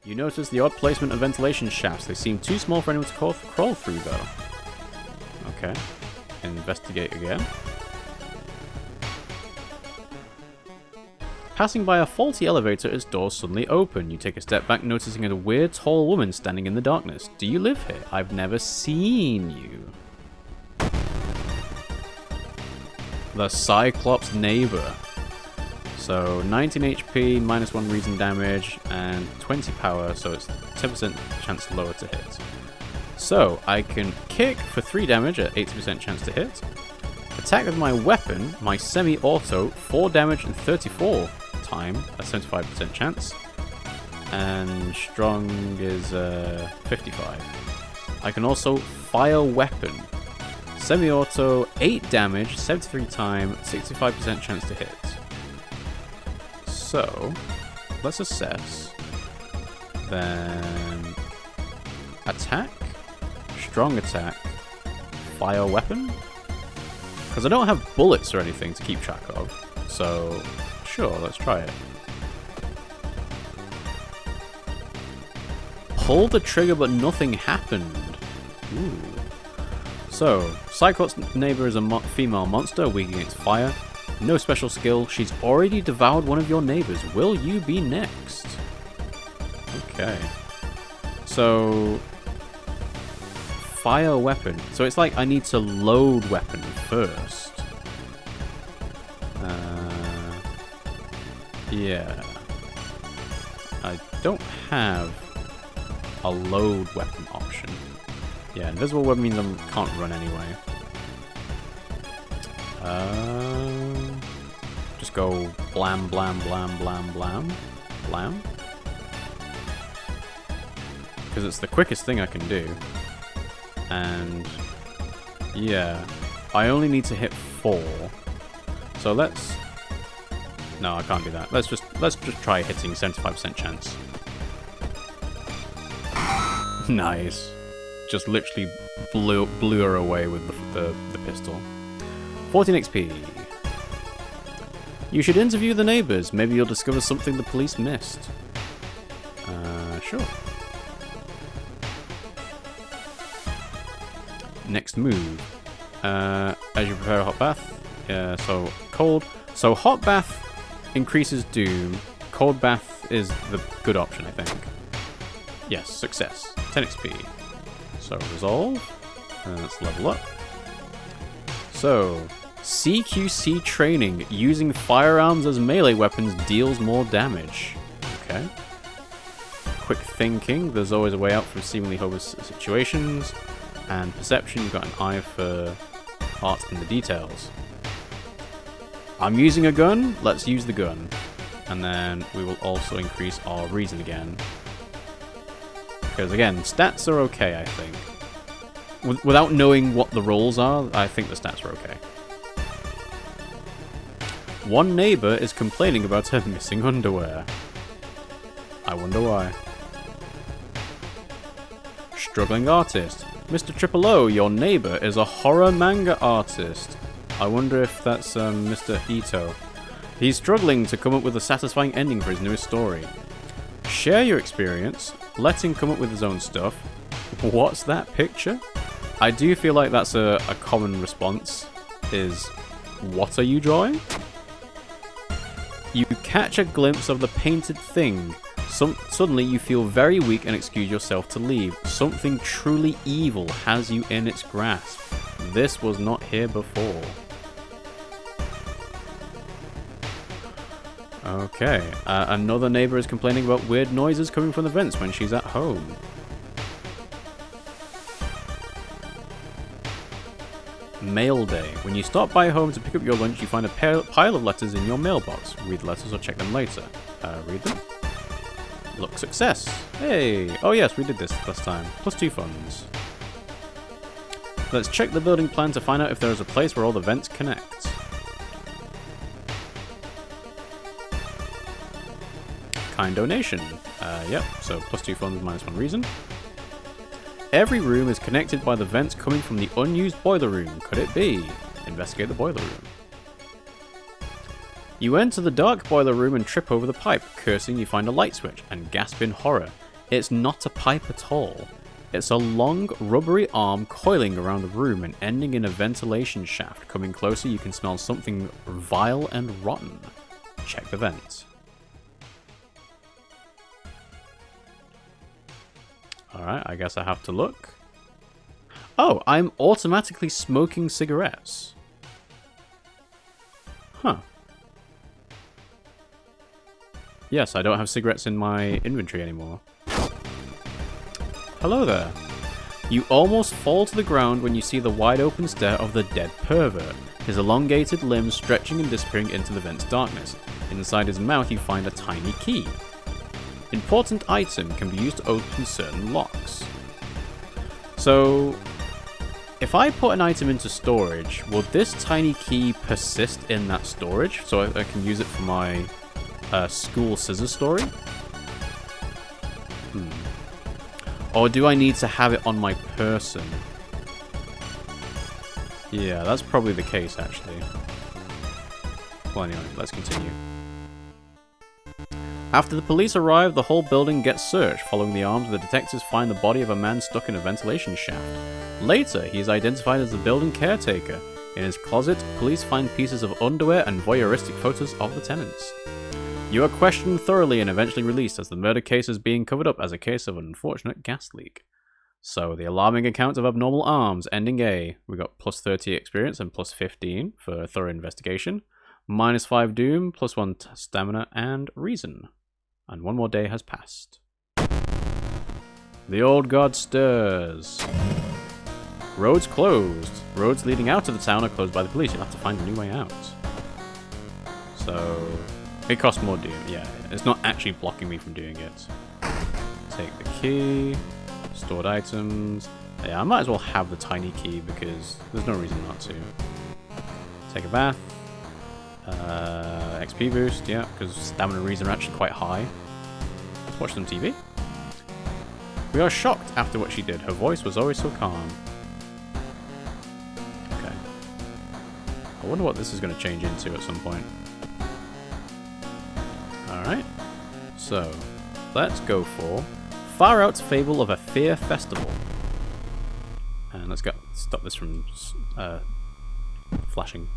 You notice the odd placement of ventilation shafts. They seem too small for anyone to crawl through, though. Okay. Investigate again. Passing by a faulty elevator, its doors suddenly open. You take a step back, noticing a weird, tall woman standing in the darkness. Do you live here? I've never seen you. The Cyclops neighbor. So 19 HP, -1 reason damage, and 20 power, so it's 10% chance lower to hit. So I can kick for 3 damage at 80% chance to hit. Attack with my weapon, my semi-auto, 4 damage and 34 time, a 75% chance. And strong is 55. I can also fire weapon. Semi-auto, 8 damage, 73 time, 65% chance to hit. So, let's assess. Then attack, strong attack, fire weapon. Because I don't have bullets or anything to keep track of. So, sure, let's try it. Pull the trigger but nothing happened. Ooh. So, Cyclops' neighbor is a female monster, weak against fire. No special skill. She's already devoured one of your neighbors. Will you be next? Okay. So, fire weapon. So it's like I need to load weapon first. Yeah. I don't have a load weapon option. Yeah, invisible weapon means I can't run anyway. Just go blam, blam, blam, blam, blam, blam. Because it's the quickest thing I can do. And yeah, I only need to hit 4. So let's... No, I can't do that. Let's just try hitting 75% chance. Nice. Just literally blew her away with the pistol. 14 XP. You should interview the neighbors. Maybe you'll discover something the police missed. Sure. Next move. As you prepare a hot bath. So cold. So hot bath increases doom. Cold bath is the good option, I think. Yes, success. 10 XP. So resolve. Let's level up. So, CQC training. Using firearms as melee weapons deals more damage. Okay. Quick thinking. There's always a way out from seemingly hopeless situations. And perception. You've got an eye for art in the details. I'm using a gun. Let's use the gun. And then we will also increase our reason again. Because again, stats are okay, I think. Without knowing what the roles are, I think the stats are okay. One neighbor is complaining about her missing underwear. I wonder why. Struggling artist. Mr. Triple O, your neighbor is a horror manga artist. I wonder if that's Mr. Ito. He's struggling to come up with a satisfying ending for his newest story. Share your experience. Let him come up with his own stuff. What's that picture? I do feel like that's a common response, is, what are you drawing? You catch a glimpse of the painted thing. Suddenly you feel very weak and excuse yourself to leave. Something truly evil has you in its grasp. This was not here before. Okay, another neighbor is complaining about weird noises coming from the vents when she's at home. Mail day. When you stop by home to pick up your lunch, you find a pile of letters in your mailbox. Read the letters or check them later. Read them. Look, success. Hey! Oh yes, we did this last time. +2 funds. Let's check the building plan to find out if there is a place where all the vents connect. Kind donation. Yep, so +2 funds, -1 reason. Every room is connected by the vents coming from the unused boiler room. Could it be? Investigate the boiler room. You enter the dark boiler room and trip over the pipe. Cursing, you find a light switch and gasp in horror. It's not a pipe at all. It's a long, rubbery arm coiling around the room and ending in a ventilation shaft. Coming closer, you can smell something vile and rotten. Check the vent. Alright, I guess I have to look. Oh, I'm automatically smoking cigarettes. Huh. Yes, I don't have cigarettes in my inventory anymore. Hello there. You almost fall to the ground when you see the wide open stare of the dead pervert, his elongated limbs stretching and disappearing into the vent's darkness. Inside his mouth you find a tiny key. Important item can be used to open certain locks. So, if I put an item into storage, will this tiny key persist in that storage? So I can use it for my school scissors story? Or do I need to have it on my person? Yeah, that's probably the case, actually. Well, anyway, let's continue. After the police arrive, the whole building gets searched. Following the arms, the detectives find the body of a man stuck in a ventilation shaft. Later, he is identified as the building caretaker. In his closet, police find pieces of underwear and voyeuristic photos of the tenants. You are questioned thoroughly and eventually released as the murder case is being covered up as a case of an unfortunate gas leak. So, the alarming account of abnormal arms, ending A. We got plus 30 experience and plus 15 for thorough investigation. Minus 5 doom, plus 1 stamina, and reason. And one more day has passed. The old god stirs. Roads closed. Roads leading out of the town are closed by the police. You'll have to find a new way out. So, it costs more doom. Yeah, it's not actually blocking me from doing it. Take the key. Stored items. Yeah, I might as well have the tiny key because there's no reason not to. Take a bath. XP boost, yeah, because stamina and reason are actually quite high. Let's watch some TV. We are shocked after what she did. Her voice was always so calm. Okay. I wonder what this is going to change into at some point. Alright. So, let's go for Far Out's Fable of a Fear Festival. And let's stop this from flashing.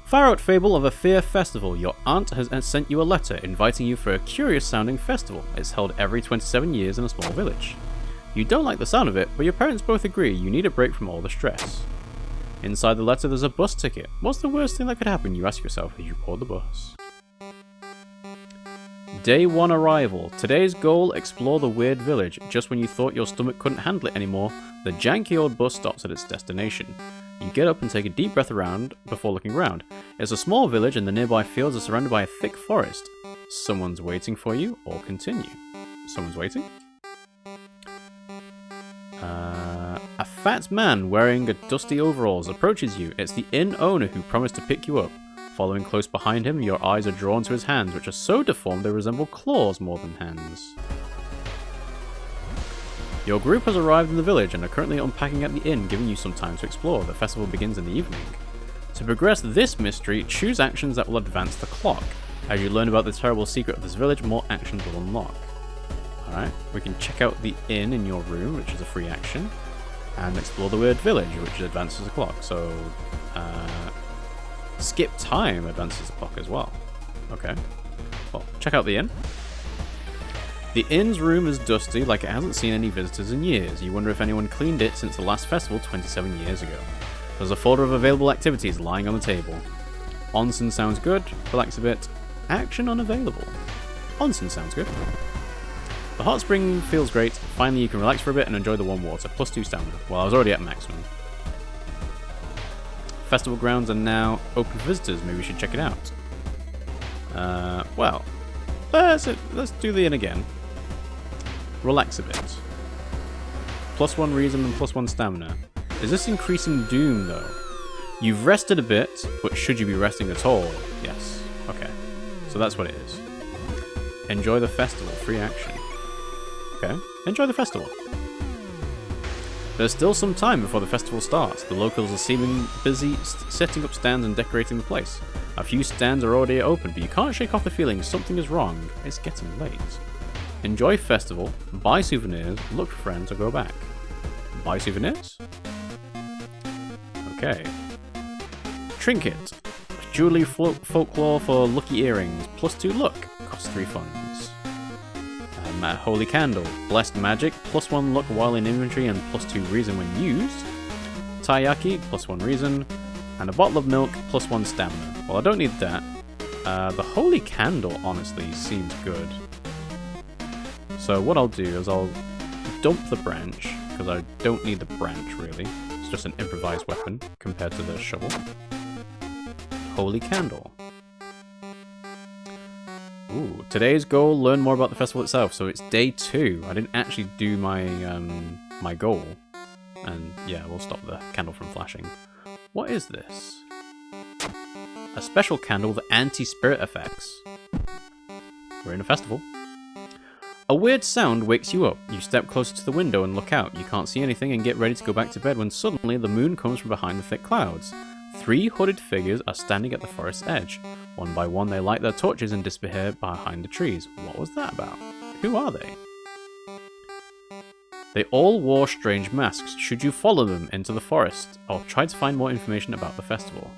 Far Out Fable of a Fear Festival. Your aunt has sent you a letter inviting you for a curious-sounding festival. It's held every 27 years in a small village. You don't like the sound of it, but your parents both agree you need a break from all the stress. Inside the letter there's a bus ticket. What's the worst thing that could happen, you ask yourself as you board the bus. Day 1 arrival. Today's goal, explore the weird village. Just when you thought your stomach couldn't handle it anymore, the janky old bus stops at its destination. You get up and take a deep breath around before looking around. It's a small village and the nearby fields are surrounded by a thick forest. Someone's waiting for you, or continue. Someone's waiting? A fat man wearing a dusty overalls approaches you. It's the inn owner who promised to pick you up. Following close behind him, your eyes are drawn to his hands, which are so deformed they resemble claws more than hands. Your group has arrived in the village and are currently unpacking at the inn, giving you some time to explore. The festival begins in the evening. To progress this mystery, choose actions that will advance the clock. As you learn about the terrible secret of this village, more actions will unlock. Alright, we can check out the inn in your room, which is a free action, and explore the weird village, which advances the clock. So, skip time advances the clock as well. Okay. Well, check out the inn. The inn's room is dusty, like it hasn't seen any visitors in years. You wonder if anyone cleaned it since the last festival 27 years ago. There's a folder of available activities lying on the table. Onsen sounds good. Relax a bit. Action unavailable. Onsen sounds good. The hot spring feels great. Finally, you can relax for a bit and enjoy the warm water. Plus 2 stamina. Well, I was already at maximum. Festival grounds are now open for visitors. Maybe we should check it out. Well, let's do the inn again. Relax a bit. Plus 1 reason and plus 1 stamina. Is this increasing doom, though? You've rested a bit, but should you be resting at all? Yes. Okay. So that's what it is. Enjoy the festival. Free action. Okay. Enjoy the festival. There's still some time before the festival starts. The locals are seeming busy setting up stands and decorating the place. A few stands are already open, but you can't shake off the feeling something is wrong. It's getting late. Enjoy festival, buy souvenirs, look for friends, or go back. Buy souvenirs? Okay. Trinket. Jewelry folklore for lucky earrings. +2 luck. Costs 3 funds. Holy candle. Blessed magic. +1 luck while in inventory and +2 reason when used. Taiyaki. +1 reason. And a bottle of milk. +1 stamina. Well, I don't need that. The holy candle, honestly, seems good. So what I'll do is I'll dump the branch, because I don't need the branch, really. It's just an improvised weapon compared to the shovel. Holy candle. Ooh, today's goal, learn more about the festival itself. So it's day 2. I didn't actually do my my goal. And yeah, we'll stop the candle from flashing. What is this? A special candle with anti-spirit effects. We're in a festival. A weird sound wakes you up. You step closer to the window and look out. You can't see anything and get ready to go back to bed when suddenly the moon comes from behind the thick clouds. 3 hooded figures are standing at the forest's edge. One by one they light their torches and disappear behind the trees. What was that about? Who are they? They all wore strange masks. Should you follow them into the forest or try to find more information about the festival?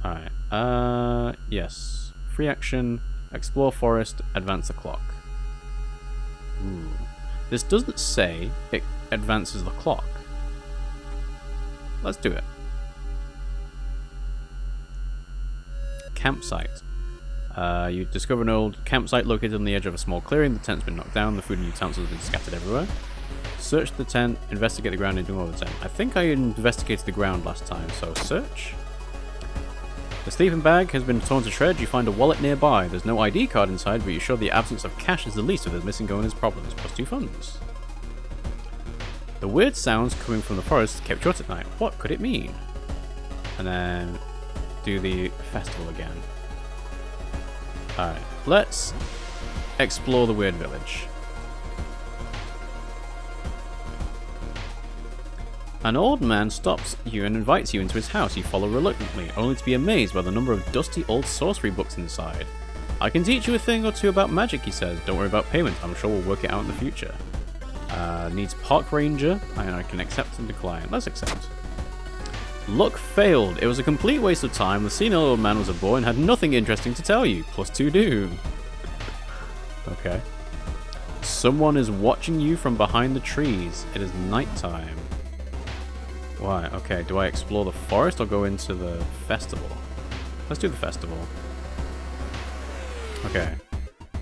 Alright, yes. Free action. Explore forest, advance the clock. Ooh. This doesn't say it advances the clock. Let's do it. Campsite. You discover an old campsite located on the edge of a small clearing. The tent's been knocked down, the food and utensils have been scattered everywhere. Search the tent, investigate the ground, and ignore the tent. I think I investigated the ground last time, so search. The sleeping bag has been torn to shreds. You find a wallet nearby. There's no ID card inside, but you're sure the absence of cash is the least of the missing owner's problems. +2 funds. The weird sounds coming from the forest kept shut at night. What could it mean? And then do the festival again. Alright, let's explore the weird village. An old man stops you and invites you into his house. You follow reluctantly, only to be amazed by the number of dusty old sorcery books inside. I can teach you a thing or two about magic, he says. Don't worry about payment, I'm sure we'll work it out in the future. Needs park ranger, and I can accept and decline. Let's accept. Luck failed. It was a complete waste of time. The senile old man was a boy and had nothing interesting to tell you. +2 doom. Okay. Someone is watching you from behind the trees. It is nighttime. Why? Okay, do I explore the forest or go into the festival? Let's do the festival. Okay.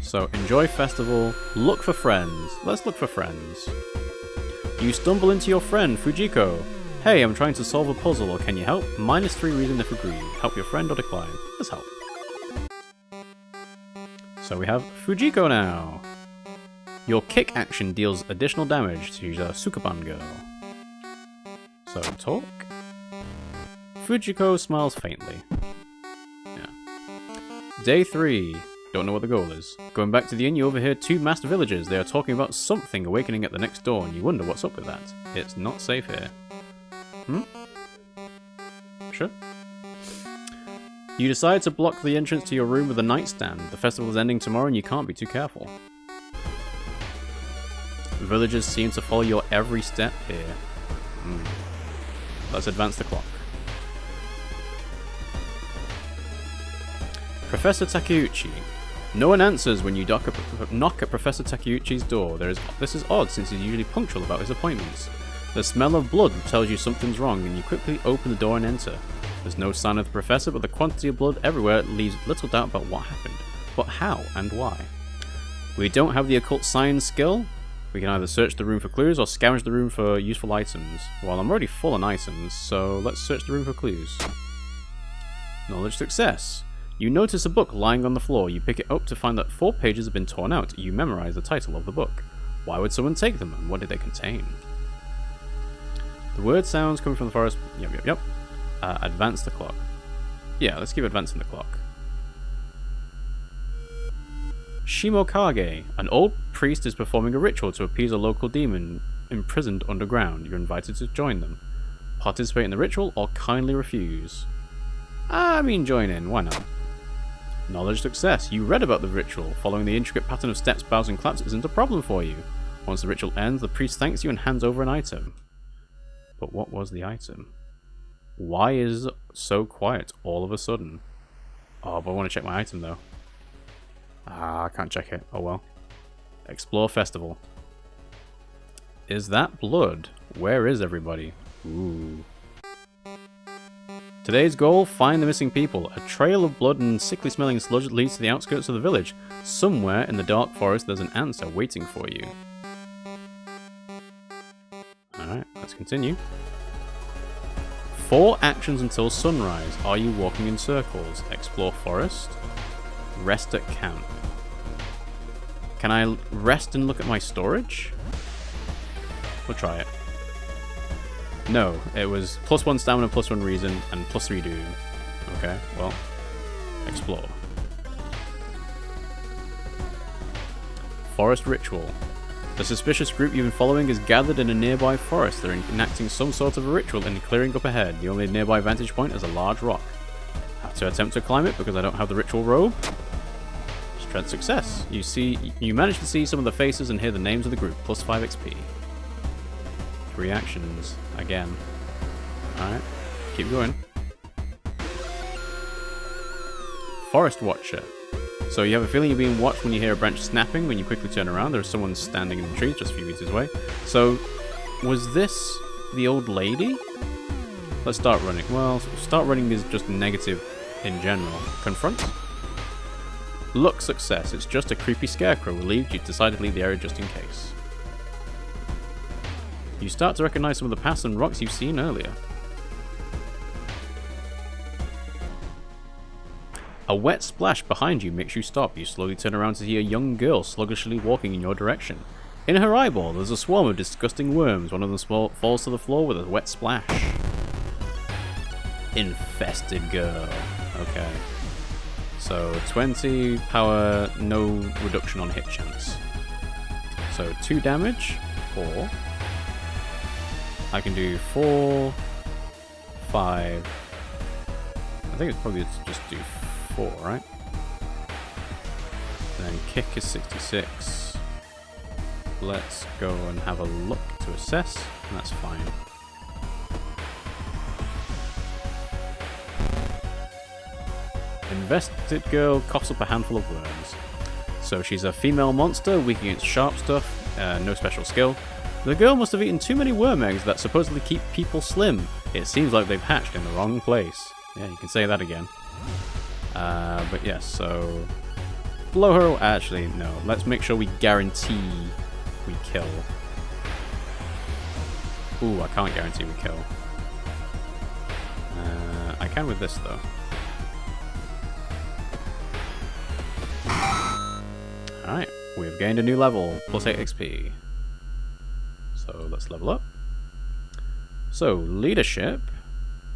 So, enjoy festival, look for friends. Let's look for friends. You stumble into your friend, Fujiko. Hey, I'm trying to solve a puzzle, or can you help? -3 reason if agreed. Help your friend or decline. Let's help. So we have Fujiko now. Your kick action deals additional damage to the Sukaban girl. So, talk. Fujiko smiles faintly. Yeah. Day 3. Don't know what the goal is. Going back to the inn, you overhear 2 masked villagers. They are talking about something awakening at the next door, and you wonder what's up with that. It's not safe here. Sure. You decide to block the entrance to your room with a nightstand. The festival is ending tomorrow, and you can't be too careful. The villagers seem to follow your every step here. Let's advance the clock. Professor Takeuchi. No one answers when you knock at Professor Takeuchi's door. This is odd since he's usually punctual about his appointments. The smell of blood tells you something's wrong and you quickly open the door and enter. There's no sign of the professor, but the quantity of blood everywhere leaves little doubt about what happened. But how and why? We don't have the occult science skill. We can either search the room for clues or scavenge the room for useful items. Well, I'm already full on items, so let's search the room for clues. Knowledge success. You notice a book lying on the floor. You pick it up to find that 4 pages have been torn out. You memorize the title of the book. Why would someone take them, and what did they contain? The word sounds coming from the forest. Yep. Advance the clock. Yeah, let's keep advancing the clock. Shimokage. An old priest is performing a ritual to appease a local demon imprisoned underground. You're invited to join them. Participate in the ritual or kindly refuse. I mean, join in. Why not? Knowledge success. You read about the ritual. Following the intricate pattern of steps, bows, and claps isn't a problem for you. Once the ritual ends, the priest thanks you and hands over an item. But what was the item? Why is it so quiet all of a sudden? Oh, but I want to check my item though. Ah, I can't check it. Oh well. Explore festival. Is that blood? Where is everybody? Ooh. Today's goal, find the missing people. A trail of blood and sickly smelling sludge leads to the outskirts of the village. Somewhere in the dark forest there's an answer waiting for you. Alright, let's continue. 4 actions until sunrise. Are you walking in circles? Explore forest. Rest at camp. Can I rest and look at my storage? We'll try it. No, it was +1 stamina, +1 reason, and +3 doom. Okay, well, explore. Forest ritual. The suspicious group you've been following is gathered in a nearby forest. They're enacting some sort of a ritual and clearing up ahead. The only nearby vantage point is a large rock. Have to attempt to climb it because I don't have the ritual robe. Strength success. You manage to see some of the faces and hear the names of the group. +5 XP. 3 actions. Again. Alright. Keep going. Forest Watcher. So you have a feeling you're being watched when you hear a branch snapping. When you quickly turn around, there's someone standing in the trees just a few meters away. So, was this the old lady? Let's start running. Well, start running is just negative in general. Confront? Look success. It's just a creepy scarecrow. Relieved you've decided to leave the area just in case. You start to recognize some of the paths and rocks you've seen earlier. A wet splash behind you makes you stop. You slowly turn around to see a young girl sluggishly walking in your direction. In her eyeball, there's a swarm of disgusting worms. One of them falls to the floor with a wet splash. Infested girl. Okay. So 20 power, no reduction on hit chance. So 2 damage, 4. I can do 4, 5. I think it's probably just do 4, right? And then kick is 66. Let's go and have a look to assess, and that's fine. Invested girl coughs up a handful of worms. So she's a female monster, weak against sharp stuff, no special skill. The girl must have eaten too many worm eggs that supposedly keep people slim. It seems like they've hatched in the wrong place. Yeah, you can say that again. But yes, so... blow her... Actually, no. Let's make sure we guarantee we kill. Ooh, I can't guarantee we kill. I can with this, though. Alright, we've gained a new level, +8 XP. So let's level up. So, leadership.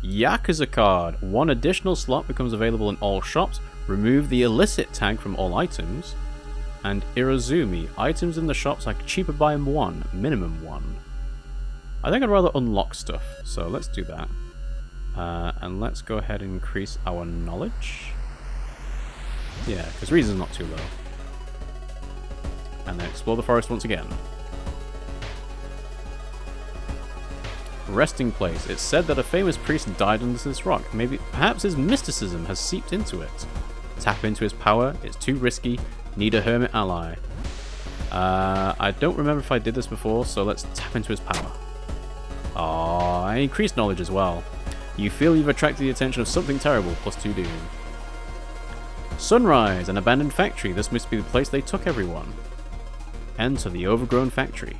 Yakuza card. 1 additional slot becomes available in all shops. Remove the illicit tag from all items. And Irozumi. Items in the shops are cheaper by 1, minimum 1. I think I'd rather unlock stuff, so let's do that. And let's go ahead and increase our knowledge. Yeah, because reason's not too low. And then explore the forest once again. Resting place. It's said that a famous priest died under this rock. Perhaps his mysticism has seeped into it. Tap into his power. It's too risky. Need a hermit ally. I don't remember if I did this before, so let's tap into his power. Oh, I increased knowledge as well. You feel you've attracted the attention of something terrible, +2 doom. Sunrise, an abandoned factory. This must be the place they took everyone. Enter the overgrown factory.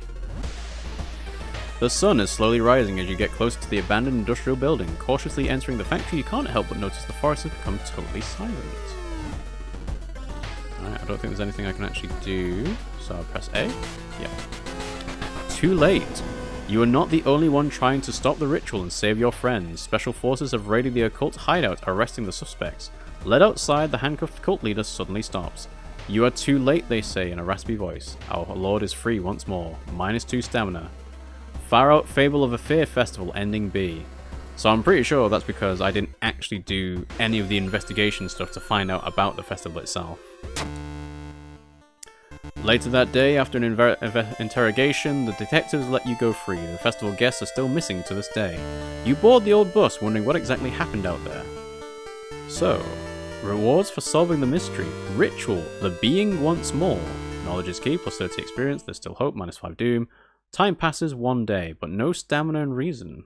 The sun is slowly rising as you get closer to the abandoned industrial building. Cautiously entering the factory, you can't help but notice the forest has become totally silent. Alright, I don't think there's anything I can actually do, so I'll press A. Yeah. Too late. You are not the only one trying to stop the ritual and save your friends. Special forces have raided the occult hideout, arresting the suspects. Led outside, the handcuffed cult leader suddenly stops. You are too late, they say in a raspy voice. Our lord is free once more. -2 stamina. Far out fable of a fear festival ending B. So I'm pretty sure that's because I didn't actually do any of the investigation stuff to find out about the festival itself. Later that day, after an interrogation, the detectives let you go free. The festival guests are still missing to this day. You board the old bus, wondering what exactly happened out there. So, rewards for solving the mystery. Ritual, the being once more. Knowledge is key, plus 30 experience, there's still hope, -5 doom. Time passes 1 day, but no stamina and reason.